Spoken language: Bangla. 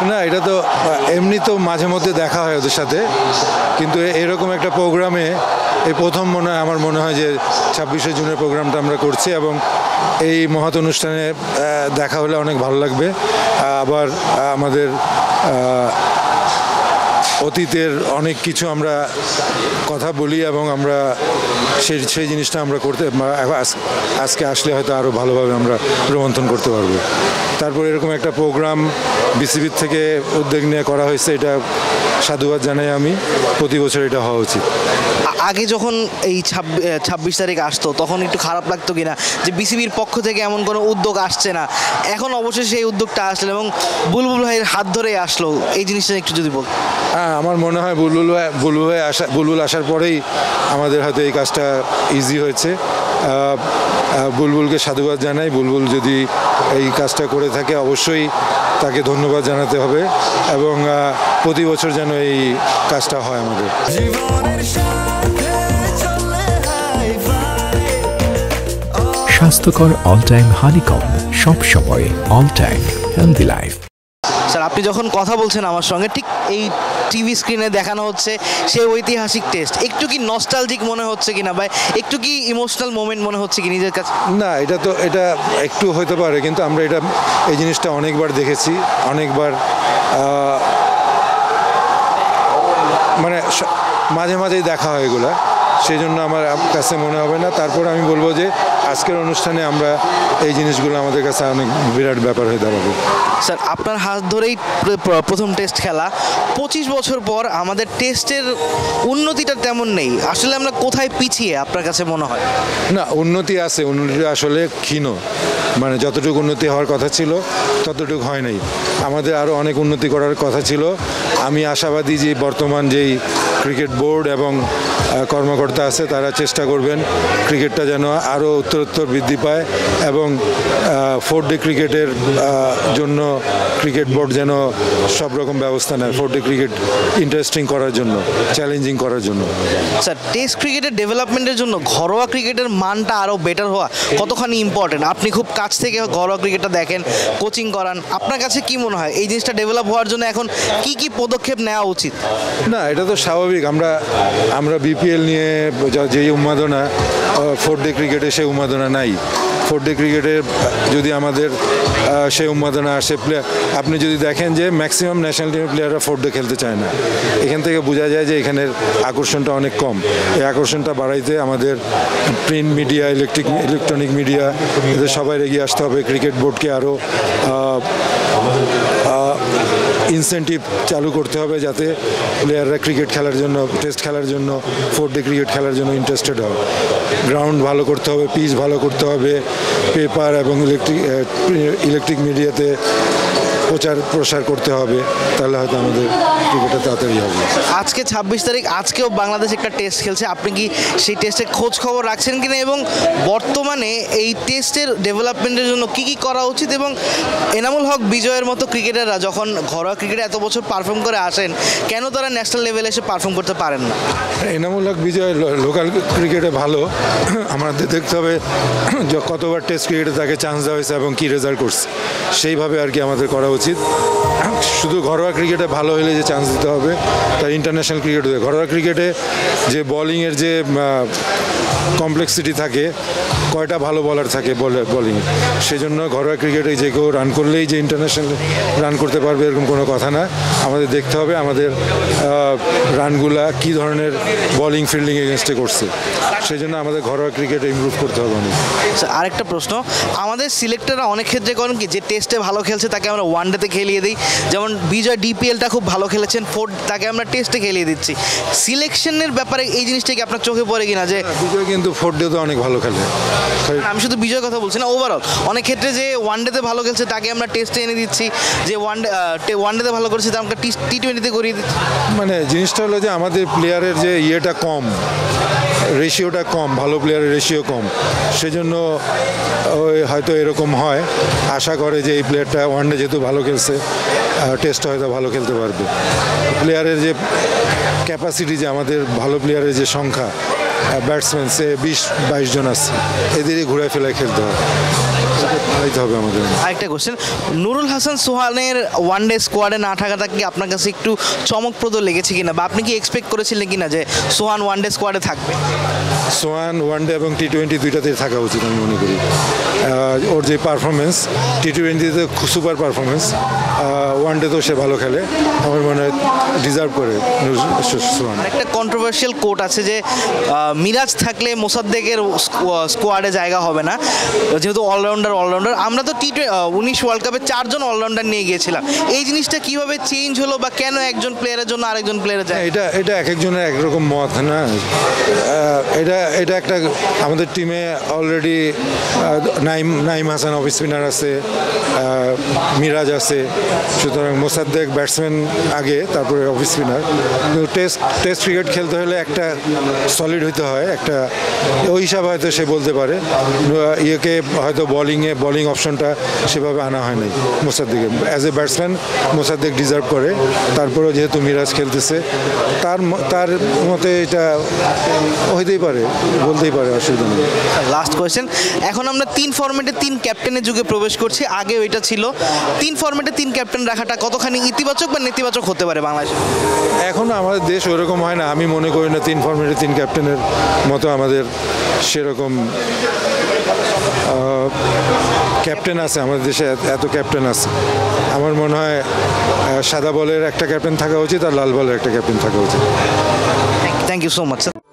না, এটা তো এমনি তো মাঝে মধ্যে দেখা হয় ওদের সাথে, কিন্তু এরকম একটা প্রোগ্রামে এই প্রথম আমার মনে হয় যে 26শে জুনের প্রোগ্রামটা আমরা করছি, এবং এই মহৎ অনুষ্ঠানে দেখা হলে অনেক ভালো লাগবে। আবার আমাদের অতীতের অনেক কিছু আমরা কথা বলি, এবং আমরা সেই জিনিসটা আমরা করতে আজকে আসলে হয়তো আরও ভালোভাবে আমরা রোমন্থন করতে পারবো। তারপর এরকম একটা প্রোগ্রাম বিসিবির থেকে উদ্যোগ নিয়ে করা হয়েছে, এটা সাধুবাদ জানাই আমি। প্রতি বছর এটা হওয়া উচিত। আগে যখন এই 26 তারিখ আসতো তখন একটু খারাপ লাগতো কিনা যে বিসিবির পক্ষ থেকে এমন কোনো উদ্যোগ আসছে না, এখন অবশ্যই সেই উদ্যোগটা আসলো এবং বুলবুল ভাইয়ের হাত ধরেই আসলো, এই জিনিসটা একটু যদি বল। হ্যাঁ, আমার মনে হয় বুলবুল আসার পরেই আমাদের হয়তো এই কাজটা ইজি হয়েছে। বুলবুলকে সাধুবাদ জানাই। বুলবুল যদি এই কাজটা করে থাকে অবশ্যই তাকে ধন্যবাদ জানাতে হবে, এবং প্রতি বছর যেন এই কাজটা হয় আমাদের। স্বাস্থ্যকর অল টাইম হানিকম, সব সময় all time healthy life. Sir, আপনি যখন কথা বলছেন আমার সঙ্গে, ঠিক এই টিভি স্ক্রিনে দেখানো হচ্ছে সেই ঐতিহাসিক টেস্ট, একটু কি নস্টালজিক মনে হচ্ছে কিনা বা একটু কি ইমোশনাল মোমেন্ট মনে হচ্ছে কি নিজের কাছে? না, এটা একটু হতে পারে, কিন্তু আমরা এই জিনিসটা অনেকবার দেখেছি, অনেকবার মানে মাঝে মাঝেই দেখা হয় এগুলা, সেই জন্য আমার কাছে মনে হবে না। তারপর আমি বলবো যে আজকের অনুষ্ঠানে আমরা এই জিনিসগুলো আমাদের কাছে অনেক বিরাট ব্যাপার হয়ে দাঁড়াবে। স্যার, আপনার হাত ধরেই প্রথম টেস্ট খেলা, 25 বছর পর আমাদের টেস্টের উন্নতিটা তেমন নেই, আসলে আমরা কোথায় পিছিয়ে আপনার কাছে মনে হয়? না, উন্নতি আছে, উন্নতি আসলে ক্ষীণ, মানে যতটুকু উন্নতি হওয়ার কথা ছিল ততটুকু হয় নাই। আমাদের আরও অনেক উন্নতি করার কথা ছিল। আমি আশাবাদী যে বর্তমান যেই ক্রিকেট বোর্ড এবং কর্মকর্তা আছে তারা চেষ্টা করবেন ক্রিকেটটা যেন আরও উত্তরোত্তর বৃদ্ধি পায়, এবং 4 ডে ক্রিকেটের জন্য ক্রিকেট বোর্ড যেন সব রকম ব্যবস্থা নেয় 4 ডে ক্রিকেট ইন্টারেস্টিং করার জন্য, চ্যালেঞ্জিং করার জন্য। স্যার, টেস্ট ক্রিকেটের ডেভেলপমেন্টের জন্য ঘরোয়া ক্রিকেটের মানটা আরও বেটার হওয়া কতখানি ইম্পর্টেন্ট? আপনি খুব কাছ থেকে ঘরোয়া ক্রিকেটটা দেখেন, কোচিং করান, আপনার কাছে কি মনে হয় এই জিনিসটা ডেভেলপ হওয়ার জন্য এখন কি কি পদক্ষেপ নেওয়া উচিত? না, এটা তো স্বাভাবিক। আমরা বিপিএল নিয়ে যেই উন্মাদনা 4 ডে ক্রিকেটে সেই উন্মাদনা নাই। 4 ডে ক্রিকেটে যদি আমাদের সেই উন্মাদনা আসে, আপনি যদি দেখেন যে ম্যাক্সিমাম ন্যাশনাল টিমের প্লেয়াররা 4 ডে খেলতে চায় না, এখান থেকে বোঝা যায় যে এখানের আকর্ষণটা অনেক কম। এই আকর্ষণটা বাড়াইতে আমাদের প্রিন্ট মিডিয়া, ইলেকট্রনিক মিডিয়া, এদের সবাই এগিয়ে আসতে হবে। ক্রিকেট বোর্ডকে আরও ইনসেন্টিভ চালু করতে হবে যাতে প্লেয়াররা ক্রিকেট খেলার জন্য, টেস্ট খেলার জন্য, 4 ডে ক্রিকেট খেলার জন্য ইন্টারেস্টেড হয়। গ্রাউন্ড ভালো করতে হবে, পিচ ভালো করতে হবে, পেপার এবং ইলেকট্রিক মিডিয়াতে প্রসার করতে হবে, তাহলে হয়তো আমাদের ক্রিকেটটা তাড়াতাড়ি হবে। আজকে 26 তারিখ, আজকেও বাংলাদেশ একটা টেস্ট খেলছে, আপনি কি সেই টেস্টের খোঁজ খবর রাখছেন কিনা, এবং বর্তমানে এই টেস্টের ডেভেলপমেন্টের জন্য কি কি করা উচিত, এবং এনামুল হক বিজয়ের মতো ক্রিকেটাররা যখন ঘরোয়া ক্রিকেটে এত বছর পারফর্ম করে আসেন, কেন তারা ন্যাশনাল লেভেলে এসে পারফর্ম করতে পারেন না? এনামুল হক বিজয় লোকাল ক্রিকেটে ভালো, আমাদের দেখতে হবে কতবার টেস্ট ক্রিকেটে তাকে চান্স দেওয়া হয়েছে এবং কী রেজাল্ট করছে, সেইভাবে আর কি আমাদের করা উচিত। শুধু ঘরোয়া ক্রিকেটে ভালো হলে যে চান্স দিতে হবে, তার ইন্টারন্যাশনাল ক্রিকেটে, ঘরোয়া ক্রিকেটে যে বোলিংয়ের যে কমপ্লেক্সিটি থাকে, কয়টা ভালো বলার থাকে বোলিং, সেই জন্য ঘরোয়া ক্রিকেটে যে কেউ রান করলেই যে ইন্টারন্যাশনাল রান করতে পারবে এরকম কোনো কথা না। আমাদের দেখতে হবে আমাদের রানগুলা কী ধরনের বোলিং ফিল্ডিং এগেনস্টে করছে, সেই জন্য আমাদের ঘরোয়া ক্রিকেটে ইমপ্রুভ করতে হবে অনেক। আরেকটা প্রশ্ন, আমাদের সিলেক্টররা অনেক ক্ষেত্রে করেন কি যে টেস্টে ভালো খেলছে তাকে আমরা ওয়ানডেতে খেলিয়ে দিই, যেমন বিজয় ডিপিএলটা খুব ভালো খেলেছেন, তাকে আমরা টেস্টে খেলিয়ে দিচ্ছি। সিলেকশনের ব্যাপারে এই জিনিসটা কি আপনার চোখে পড়ে কিনা যে বিজয় কিন্তু 4 ডেতে অনেক ভালো খেলে? আমি শুধু বিজয়ের কথা বলছি না, ওভারঅল অনেক ক্ষেত্রে যে ওয়ানডেতে ভালো খেলছে তাকে আমরা টেস্টে এনে দিচ্ছি, যে ওয়ানডেতে ভালো করেছে তা আমরা টি20তে করিয়ে দিচ্ছি। মানে জিনিসটা হলো যে আমাদের প্লেয়ারের যে ইয়েটা কম, রেশিওটা কম, ভালো প্লেয়ারের রেশিও কম, সেজন্য ওই হয়তো এরকম হয়। আশা করে যে এই প্লেয়ারটা ওয়ানডে যেহেতু ভালো খেলছে, টেস্টে হয়তো ভালো খেলতে পারবে। প্লেয়ারের যে ক্যাপাসিটি, যে আমাদের ভালো প্লেয়ারের যে সংখ্যা, ব্যাটসম্যান সে 20-22 জন আছে, এদেরই ঘুরে ফেলায় খেলতে হবে, খেলাইতে হবে আমাদের। আরেকটা কোশ্চেন, নুরুল হাসান সোহানের ওয়ানডে স্কোয়াডে না থাকাটা কি আপনার কাছে একটু চমকপ্রদ লেগেছে কিনা, বা আপনি কি এক্সপেক্ট করেছিলেন কিনা যে সোহান ওয়ানডে স্কোয়াডে থাকবে? সোহান ওয়ানডে এবং টি-20 দুইটাতেই থাকা উচিত আমি মনে করি। ওর যে পারফরমেন্স, টি-20তে সুপার পারফরমেন্স, ওয়ানডেতেও সে ভালো খেলে, আমার মনে হয় ডিজার্ভ করে সোহান। একটা কন্ট্রোভার্সিয়াল কোট আছে যে মিরাজ থাকলে মোসাদ্দেকের স্কোয়াডে জায়গা হবে না, যেহেতু অলরাউন্ডার। আমরা তো টি-19 ওয়ার্ল্ড কাপে 4 জন অলরাউন্ডার নিয়ে গিয়েছিলাম, এই জিনিসটা কিভাবে চেঞ্জ হলো, বা কেন একজন প্লেয়ারের জন্য আরেকজন প্লেয়ারের যায়? এটা এক একজনের একরকম মত না। এটা একটা আমাদের টিমে already Naim Hasan off spinner আছে, মিরাজ আছে, সুতরাং মোসাদ্দেক ব্যাটসম্যান আগে, তারপরে অফ স্পিনার। কিন্তু টেস্ট ক্রিকেট খেলতে হলে একটা সলিড হইতে হয়, একটা ওই হিসাবে হয়তো সে বলতে পারে। ইয়েকে হয়তো বোলিং অপশনটা সেভাবে আনা হয় নাই মোসাদ্দেকে। As a batsman Mosaddek deserve করে, তারপরেও যেহেতু মিরাজ খেলতেছে, তার মতে এটা হইতেই পারে, বলতেই পারে, অসুবিধা নেই। লাস্ট কোয়েশ্চেন, এখন আমরা 3 ফরম্যাটে 3 ক্যাপ্টেনের যুগে প্রবেশ করছি, আগেও এটা ছিল। 3 ফরম্যাটে 3 ক্যাপ্টেন রাখাটা কতখানি ইতিবাচক বা নেতিবাচক হতে পারে বাংলাদেশে? এখন আমাদের দেশ ওরকম হয় না, আমি মনে করি না 3 ফরম্যাটে 3 ক্যাপ্টেনের মতো আমাদের সেরকম ক্যাপ্টেন আছে আমাদের দেশে, এত ক্যাপ্টেন আছে। আমার মনে হয় সাদা বলের একটা ক্যাপ্টেন থাকা উচিত আর লাল বলের একটা ক্যাপ্টেন থাকা উচিত। Thank you so much sir.